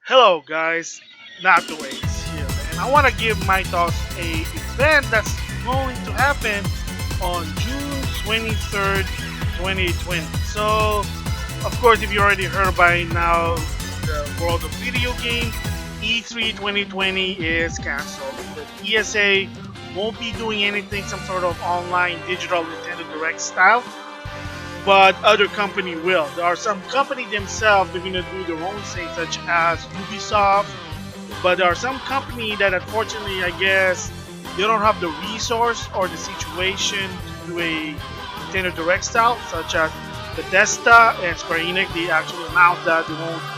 Hello guys, NautoAisDx here, and I want to give my thoughts a event that's going to happen on June 23rd, 2020. So, of course, if you already heard by now, the world of video game E3 2020 is canceled. The ESA won't be doing anything, some sort of online digital Nintendo Direct style, but other company will. There are some company themselves they're gonna do their own thing, such as Ubisoft. But there are some company that unfortunately, I guess, they don't have the resource or the situation to do a Nintendo Direct style, such as Bethesda and Square Enix. They actually announced that they won't be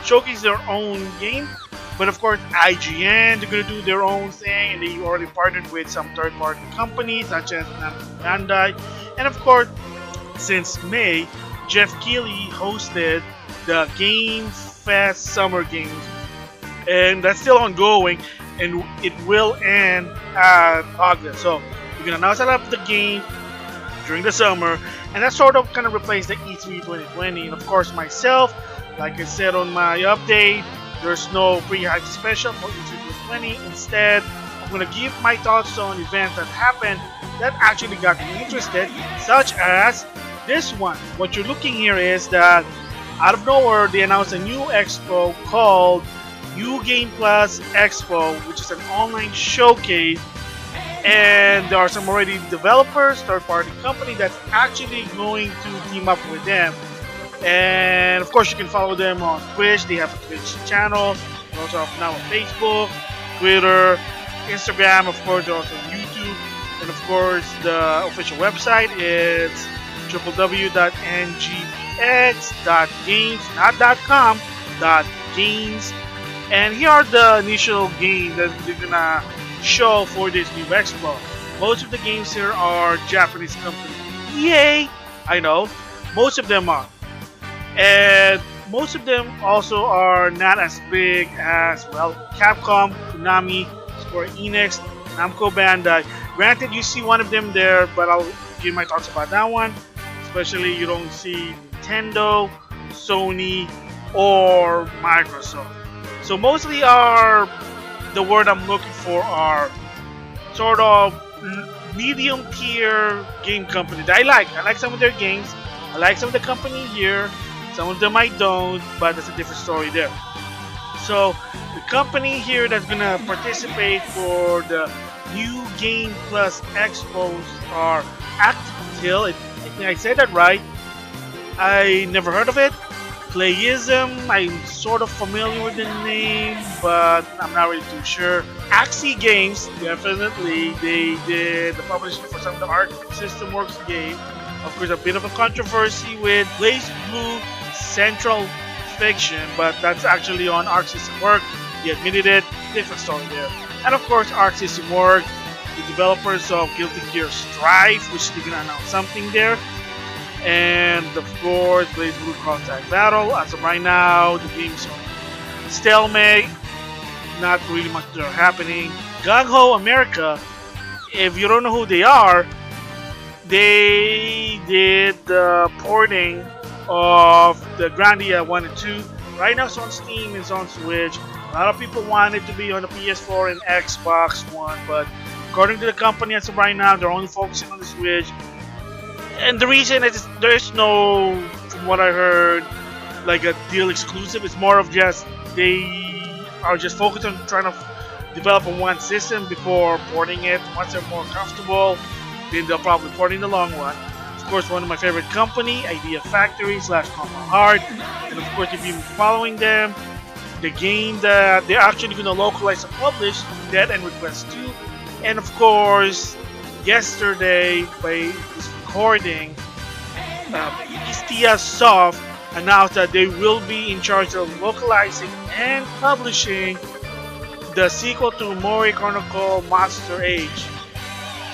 showcase their own game. But of course, IGN, they're gonna do their own thing, and they already partnered with some third-party companies such as Bandai, and of course, since May, Jeff Keighley hosted the Game Fest Summer Games, and that's still ongoing, and it will end at August. So we're gonna now set up the game during the summer, and that sort of kind of replaced the E3 2020. And of course, myself, like I said on my update, there's no pre-hype special for E3 2020. Instead, I'm gonna give my thoughts on events that happened that actually got me interested, such as this one. What you're looking here is that out of nowhere they announced a new expo called Game Plus Expo, which is an online showcase, and there are some already developers, third-party company that's actually going to team up with them. And of course, you can follow them on Twitch. They have a Twitch channel. They also have now on Facebook, Twitter, Instagram. Of course, they're also on YouTube, and of course, the official website is www.ngbx.games, not .com, .games. And here are the initial games that they're gonna show for this new expo. Most of the games here are Japanese companies. Yay! I know, most of them are. And most of them also are not as big as, well, Capcom, Konami, Square Enix, Namco Bandai. Granted, you see one of them there, but I'll give my thoughts about that one. Especially you don't see Nintendo, Sony, or Microsoft. So mostly the word I'm looking for are sort of medium tier game companies that I like. I like some of their games. I like some of the company here. Some of them I don't, but that's a different story there. So the company here that's gonna participate for the new Game Plus Expos are Actil. I think I said that right. I never heard of it. Playism, I'm sort of familiar with the name, but I'm not really too sure. Axie Games, definitely. They did the publishing for some of the Arc System Works game. Of course, a bit of a controversy with Blaze Blue Central Fiction, but that's actually on Arc System Works. He admitted it. Different story there. And of course, Arc System Works, the developers of Guilty Gear Strive, which they're gonna announce something there. And of course, Blaze Blue Contact Battle. As of right now, the game's on stalemate. Not really much there happening. Gung Ho America, if you don't know who they are, they did the porting of the Grandia 1 and 2. Right now it's on Steam, it's on Switch. A lot of people want it to be on the PS4 and Xbox One, but according to the company as of right now, they're only focusing on the Switch. And the reason is there's no, from what I heard, like a deal exclusive. It's more of just they are just focused on trying to develop on one system before porting it. Once they're more comfortable, then they'll probably port in the long run. Of course, one of my favorite company, Idea Factory / Compound Hard. And of course, if you've been following them, the game that they're actually going to localize and publish, Dead End Request 2. And of course, yesterday, by this recording, Istia Soft announced that they will be in charge of localizing and publishing the sequel to Mori Chronicle Monster Age.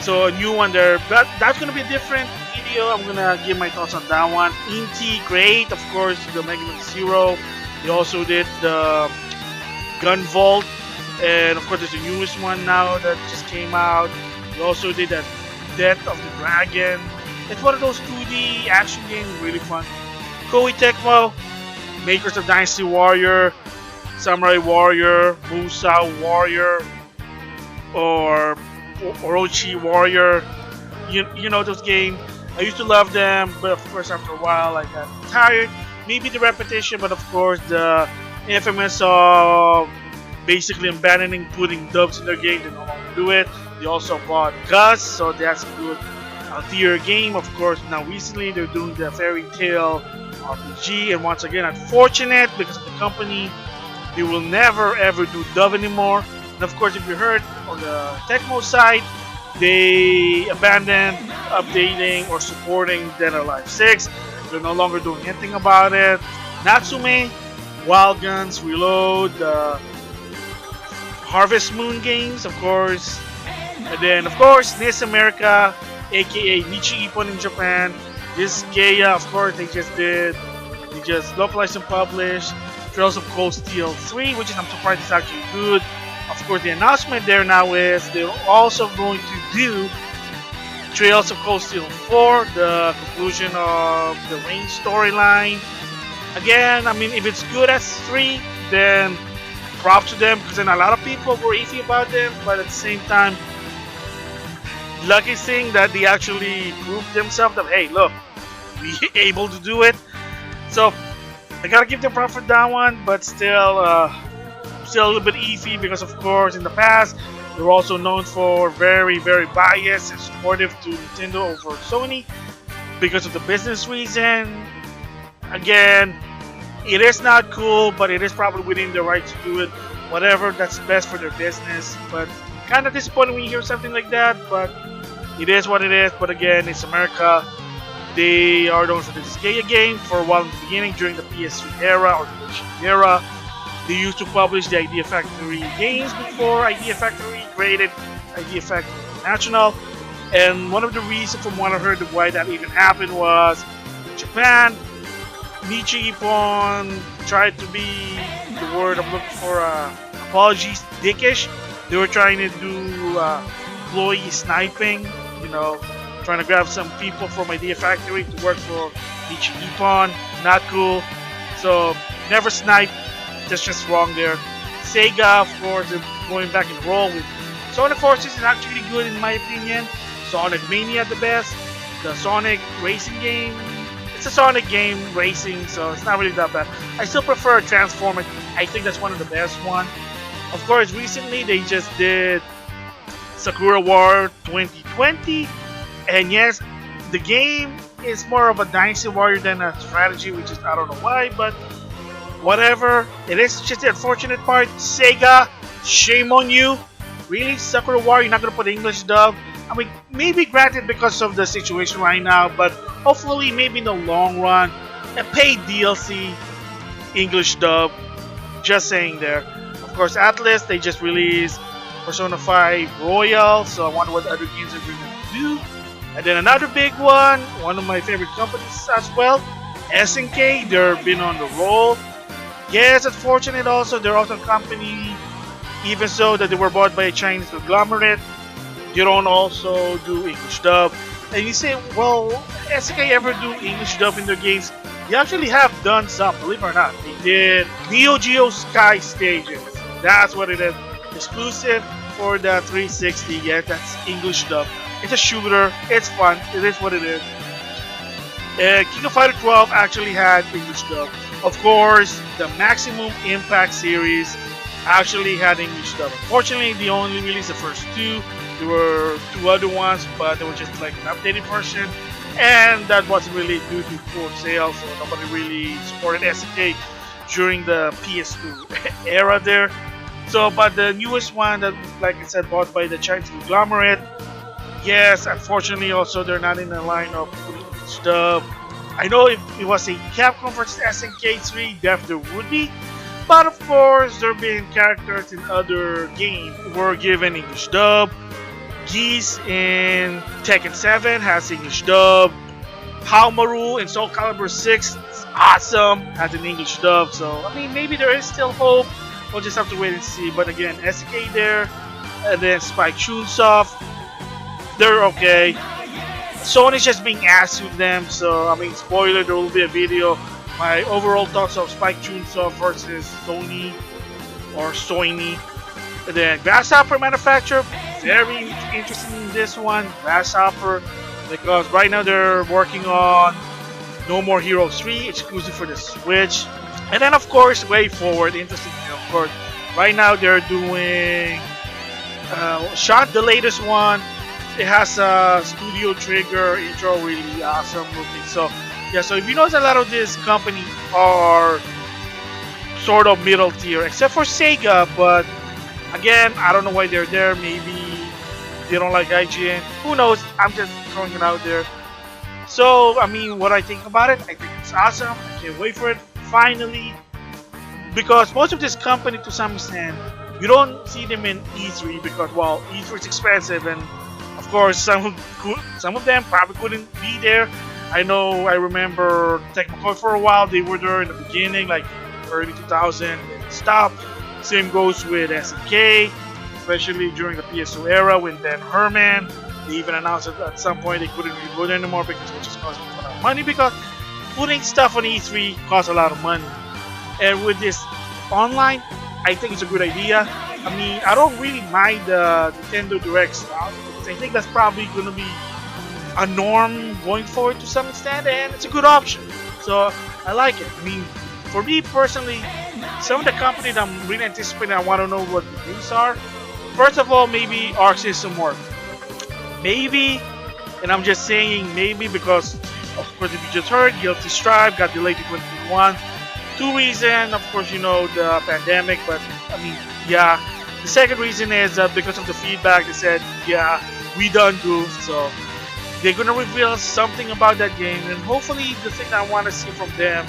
So a new one there, but that's gonna be a different video. I'm gonna give my thoughts on that one. Inti Great, of course, the Megamix Zero. They also did the Gun Vault, and of course there's the newest one now that just came out. They also did that Death of the Dragon. It's one of those 2D action games, really fun. Koei Tecmo, makers of Dynasty Warrior, Samurai Warrior, Musa Warrior, or Orochi Warrior. You know those games. I used to love them, but of course after a while I got tired. Maybe the repetition, but of course the infamous of basically abandoning putting dubs in their game. They no longer do it. They also bought Gus, so that's a good tier game. Of course, now recently they're doing the Fairy Tail RPG, and once again, unfortunate because of the company, they will never ever do dub anymore. And of course, if you heard on the Tecmo side, they abandoned updating or supporting Dead or Alive 6. They're no longer doing anything about it. Natsume, Wild Guns, Reload, Harvest Moon games, of course. And then, of course, NIS America, aka Nichi Ippon in Japan. This Gaia, of course, they just localized and published. Trails of Cold Steel 3, which is, I'm surprised it's actually good. Of course, the announcement there now is they're also going to do Trails of Cold Steel 4, the conclusion of the Rain storyline. Again, I mean, if it's good as 3, then props to them, because then a lot of people were iffy about them, but at the same time, lucky thing that they actually proved themselves that, hey, look, we able to do it. So I gotta give them props for that one, but still a little bit iffy because, of course, in the past they were also known for very, very biased and supportive to Nintendo over Sony because of the business reason. Again, it is not cool, but it is probably within their right to do it. Whatever, that's best for their business. But kind of disappointing when you hear something like that, but it is what it is. But again, it's America. They are known for this Gaia game for a while in the beginning during the PS3 era or the PlayStation era. They used to publish the Idea Factory games before Idea Factory created Idea Factory International. And one of the reasons, from what I heard, why that even happened was Japan. Nichi Ippon tried to be, the word I'm looking for, apologies, dickish. They were trying to do employee sniping, trying to grab some people from Idea Factory to work for Nichi Ippon. Not cool. So never snipe. That's just wrong there. Sega, of course, is going back and roll with Sonic Forces is actually good in my opinion. Sonic Mania the best. The Sonic racing game. It's a Sonic game racing, so it's not really that bad. I still prefer Transformers. I think that's one of the best one. Of course, recently they just did Sakura War 2020, and yes, the game is more of a Dynasty Warrior than a strategy, which is, I don't know why, but whatever. It is just the unfortunate part. Sega, shame on you. Really, Sakura War, you're not gonna put English dub? I mean, maybe granted because of the situation right now, but hopefully, maybe in the long run, a paid DLC English dub. Just saying there. Of course, Atlas, they just released Persona 5 Royal, so I wonder what other games they're going to do. And then another big one of my favorite companies as well, SNK, they've been on the roll. Yes, unfortunate also, they're also a company, even so that they were bought by a Chinese conglomerate. They don't also do English dub. And you say, well, SNK ever do English dub in their games? They actually have done some, believe it or not. They did Neo Geo Sky Stages. That's what it is. Exclusive for the 360. Yeah, that's English dub. It's a shooter. It's fun. It is what it is. King of Fighter 12 actually had English dub. Of course, the Maximum Impact series actually had English dub. Unfortunately, they only released the first two. There were two other ones, but they were just like an updated version. And that wasn't really due to poor sales, so nobody really supported SNK during the PS2 era there. So, but the newest one that, like I said, bought by the Chinese conglomerate, yes, unfortunately, also they're not in the line of English dub. I know if it was a Capcom versus SNK 3, there would be. But of course, there being characters in other games were given English dub. Geese in Tekken 7 has English dub. Haomaru in Soul Calibur 6 is awesome, has an English dub. So, I mean, maybe there is still hope. We'll just have to wait and see. But again, SK there, and then Spike Chunsoft, they're okay. Sony's just being asked with them. So, I mean, spoiler, there will be a video. My overall thoughts of Spike Chunsoft versus Sony. or Soini. And then Grasshopper manufacturer, very interested in this one, Grasshopper, because right now they're working on No More Heroes 3, exclusive for the Switch. And then of course, way forward, interesting, of course. Right now they're doing shot the latest one. It has a Studio Trigger intro, really awesome looking. So yeah, so if you notice, a lot of these companies are sort of middle tier, except for Sega. But again, I don't know why they're there. Maybe they don't like IGN. Who knows? I'm just throwing it out there. So I mean, what I think about it, I think it's awesome. I can't wait for it. Finally, because most of this company, to some extent, you don't see them in E3 because, well, E3 is expensive, and of course some of them probably couldn't be there. I remember Tecmocore for a while. They were there in the beginning, like early 2000, and stopped. Same goes with SNK, especially during the PS2 era when Ben Herman. They even announced that at some point they couldn't reboot anymore because it was just costing a lot of money, because putting stuff on E3 costs a lot of money. And with this online, I think it's a good idea. I mean, I don't really mind the Nintendo Directs. I think that's probably going to be a norm going forward to some extent, and it's a good option. So I like it. I mean, for me personally, some of the companies I'm really anticipating, I want to know what the news are. First of all, maybe Arc System Work. Maybe, and I'm just saying maybe because, of course, if you just heard, Guilty Strive got delayed to 2021. Two reasons, of course, you know, the pandemic, but I mean, yeah. The second reason is because of the feedback. They said, yeah, we done goofed, so they're gonna reveal something about that game, and hopefully the thing I want to see from them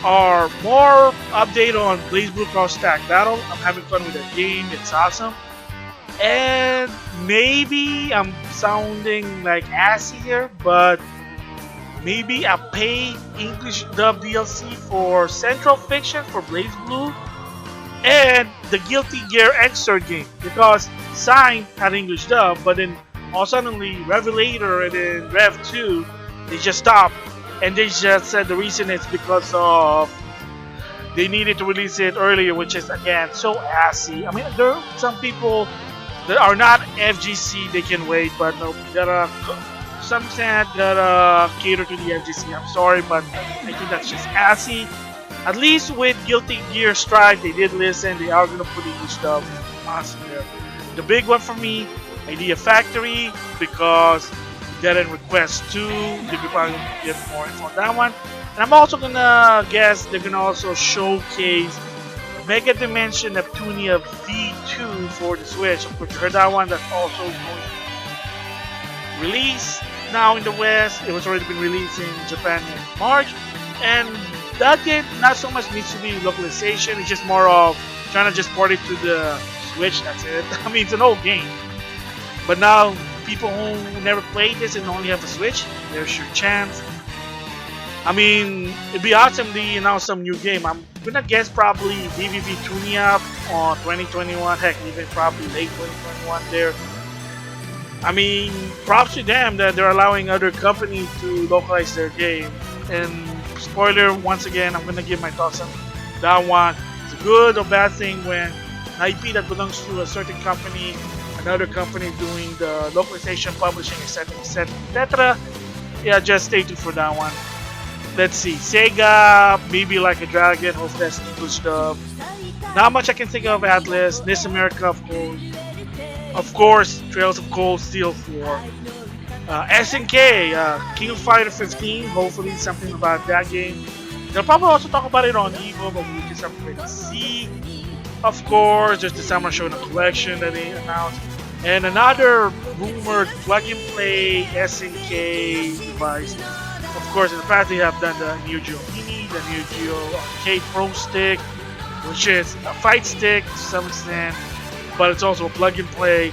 are more update on BlazBlue Cross Stack Battle. I'm having fun with that game, it's awesome. And maybe I'm sounding like assy here, but maybe a pay English dub DLC for Central Fiction for BlazBlue, and the Guilty Gear Xrd game, because Sign had English dub, but then all suddenly Revelator and then Rev 2, they just stopped, and they just said the reason is because of they needed to release it earlier, which is again so assy. I mean, there are some people that are not FGC, they can wait, but no, gotta some extent gotta cater to the FGC. I'm sorry, but I think that's just assy. At least with Guilty Gear Strive, they did listen. They are gonna put English stuff awesome there. The big one for me, Idea Factory, because Dead End Request 2, they could probably get more info on that one. And I'm also gonna guess they're gonna also showcase Mega Dimension Neptunia V2 for the Switch. Of course, you heard that one. That's also going to release now in the West. It was already been released in Japan in March, and that game not so much needs to be localization. It's just more of trying to just port it to the Switch. That's it. I mean, it's an old game, but now people who never played this and only have a Switch, there's your chance. I mean, it'd be awesome to announce some new game. I'm gonna guess probably DVV Tunia on 2021. Heck, even probably late 2021 there. I mean, props to them that they're allowing other companies to localize their game. And spoiler, once again, I'm gonna give my thoughts on that one. It's a good or bad thing when an IP that belongs to a certain company, another company doing the localization, publishing, etc., etc., etc. Yeah, just stay tuned for that one. Let's see, Sega, maybe Like a Dragon, hope that's English dub. Not much I can think of. Atlas, This America, of course, Trails of Cold Steel 4. SNK, King of Fighter 15, hopefully something about that game. They'll probably also talk about it on Evo, but we can something to see. Of course, there's the Summer Shonen Collection that they announced. And another rumored plug-and-play SNK device. Of course, in the past they have done the Neo Geo Mini, the Neo Geo Arcade Pro Stick, which is a fight stick to some extent, but it's also a plug-and-play.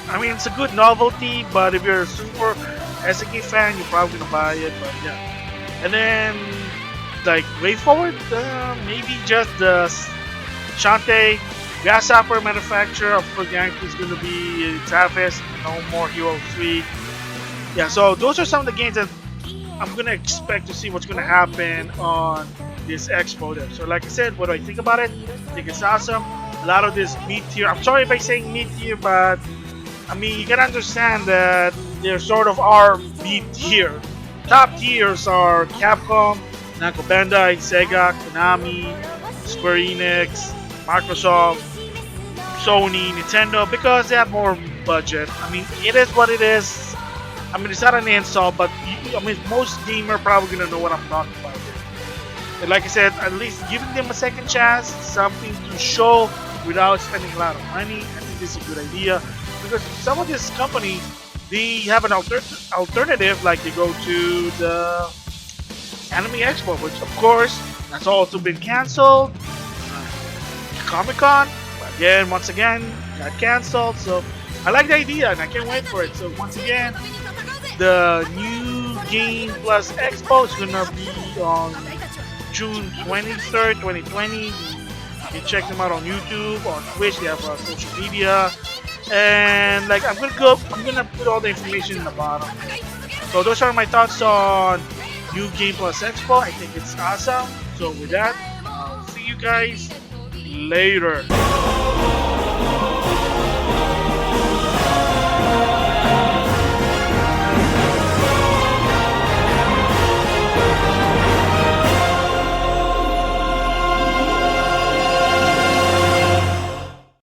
I mean, it's a good novelty, but if you're a super SNK fan, you're probably gonna buy it. But yeah, and then like way forward, maybe just the Shantae Grasshopper manufacturer. Of course, guarantee is gonna be Tavis, No More Hero 3. Yeah, so those are some of the games that I'm gonna expect to see what's gonna happen on this expo there. So like I said, what do I think about it? I think it's awesome. A lot of this mid tier. I'm sorry if I say mid tier, but I mean you can understand that they're sort of our mid tier. Top tiers are Capcom, Namco Bandai, Sega, Konami, Square Enix, Microsoft, Sony, Nintendo, because they have more budget. I mean, it is what it is. I mean, it's not an insult, but I mean, most gamer probably gonna know what I'm talking about here. And like I said, at least giving them a second chance, something to show without spending a lot of money. I think this is a good idea because some of this company they have an alternative, like they go to the Anime Expo, which of course that's also been canceled. Comic Con, again, once again, got canceled. So I like the idea and I can't wait for it. So once again, the new Game Plus Expo is gonna be on June 23rd, 2020. You can check them out on YouTube, on Twitch. They have social media, and like I'm gonna put all the information in the bottom. So those are my thoughts on new Game Plus Expo. I think it's awesome. So with that, I'll see you guys later.